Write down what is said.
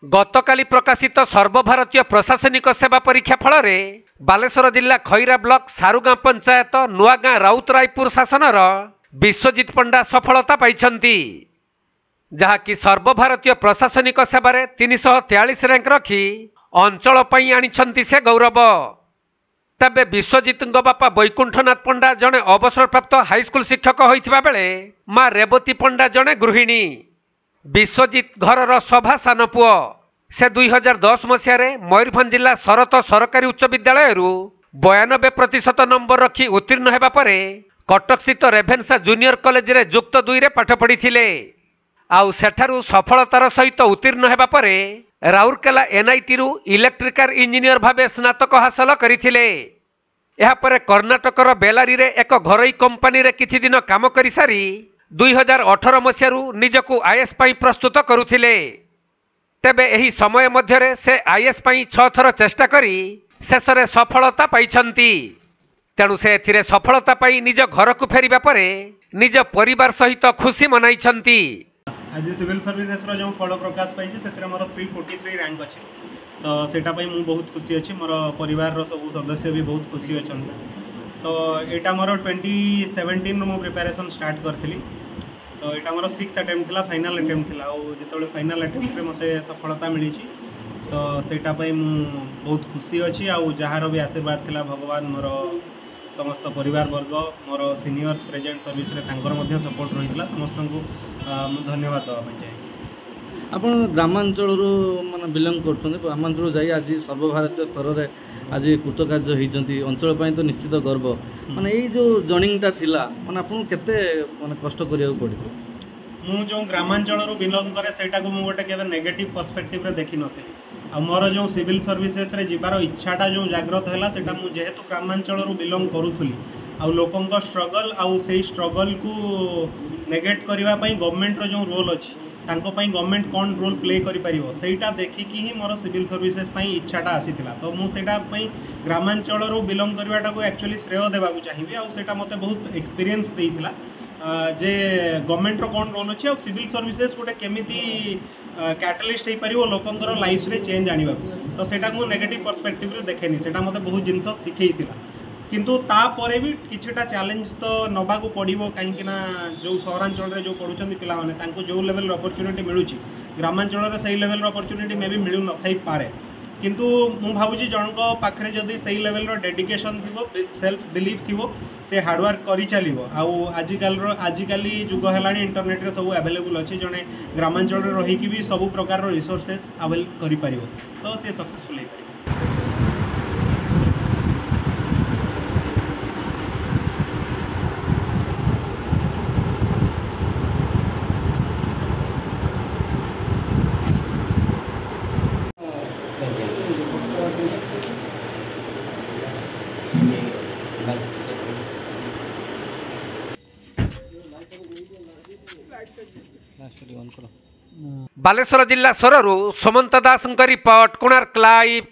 गतकाली प्रकाशित सर्वभारतीय प्रशासनिक सेवा परीक्षा फल बालेश्वर जिला खैरा ब्लॉक सारुगां पंचायत नुआगां राउतरायपुर शासनर विश्वजित पंडा सफलता पाइछंती, जहाँकि सर्वभारतीय प्रशासनिक सेवा 343 रैंक रखी अंचल पई आनिछंती से गौरव। तबे विश्वजित बापा बैकुंठनाथ पंडा जड़े अवसरप्राप्त हाईस्कूल शिक्षक होइथिबा बेले मां रेवती पंडा जड़े गृहिणी। विश्वजित घरर सभा सान पुओ। से 2010 मसीह मयूरभंज जिला शरत सरकारी उच्च विद्यालय 92% नंबर रखी उत्तीर्ण होगा पर कटक स्थित रेभेन्सा जूनियर कॉलेज रे युक्त 2 रे पाठ पढ़ी आउ सेठारु सफलतार सहित उत्तीर्ण होगा पर राउरकेला एनआईटी रु इलेक्ट्रिकल इंजीनियर भावे स्नातक हासिल करथिले। एहा परे कर्णाटकर बेलारी रे एक घरोई कंपनी रे किछि दिन काम करि सारी 2018 मसीह निजकु आईएएस पाई प्रस्तुत करुथिले। तेबे एही समय मध्यरे से आईएएस पाई 6 थर चेष्टा करी शेषरे सफलता पाइछंती। तेणु से एथिरे सफलता पाई निज घर को फेरिबा परे निज परिवार सहित खुशी मनाइछंती। आज सिविल सर्विसेस रो जो फल प्रकाश पाइछि सेतरे मोर 343 रैंक अछि, तो सेटा पई मु बहुत खुशी अछि। मोर परिवार रो सब सदस्य भी बहुत खुशी अछंती। तो एटा मोर 2017 मु प्रिपरेशन स्टार्ट करथिली। तो यहाँ मोर 6th अटेम्प्ट थिला, फाइनल अटेम्प्ट थिला। जो फाइनल अटेम्प्ट रे मते सफलता मिली, तो सेटा पई मु बहुत खुशी अच्छी। जार भी आशीर्वाद थिला भगवान मोर समस्त परिवार वर्ग मोर सीनियर्स प्रेजेंट सर्विस रे तांकर मध्य सपोर्ट रही समस्त को मु धन्यवाद देवा चाहिए। आप ग्रामांचल मान बिलंग कर ग्रामांचल जाई आज सर्वभारतीय स्तर में आज कृतकार्य होती अंचल तो निश्चित गर्व। माने यही जो जर्निंगटा थिला माने आपन केते माने कष्ट करिया पड़ी। मु जो ग्रामांचल बिलंग करे सेटा को मु गोटे केबे नेगेटिव पर्सपेक्टिव रे देखि नथिली। आ मोर जो सिविल सर्विसेस रे जिबार इच्छाटा जो जागृत हैला सेटा मु जेहेतु ग्रामांचल बिलंग करूथुली आ लोकंक स्ट्रगल आ सेही स्ट्रगल को नेगेट करबा पई गवर्नमेंट रो जो रोल अछि तांको पई गवर्नमेंट कौन रोल प्ले करि परिबो सेटा देखिकी ही मोर सिविल सर्विसेस पई इच्छाटा आसीथिला। तो मु सेटा पई ग्रामांचल बिलंग करबाटा को एक्चुअली श्रेय देबाकू चाहिबी। आ सेटा मते बहुत एक्सपीरियंस देइथिला जे गवर्नमेंट रो कौन रोल अछि आ सिविल सर्विसेस गोटे केमिति कैटलिस्ट हो पार लोकंर लाइफ रे चेंज आने। तो सेटा मु नेगेटिव पर्सपेक्टिव रे देखेनी, सेटा मते बहुत जिनस शिखेइथिला। किंतु तापरे भी किछटा चैलेंज तो नबाकू पड़ो कहीं जो सहरांचल जो पढ़ुं पिला माने तांको जो लेवल अपॉर्चुनिटी मिलूची ग्रामांचल सही लेवल अपॉर्चुनिटी मे भी मिलू न थाई पारे। किंतु मु भाबुची जनक पाखरे जदि सही लेवल डेडिकेशन थिवो सेल्फ बिलीफ थिवो से हार्डवर्क करी चलिवो। आजिकाली जुग हेलानी इंटरनेट रे सब अवेलेबल अच्छे जड़े ग्रामांचल रही भी सब प्रकार रिसोर्सेस अवेल करि परिवो, तो से सक्सेसफुल हो पारिबो। बालेश्वर जिला सोररू सुमंत दास रिपोर्ट कोणार्क लाइव।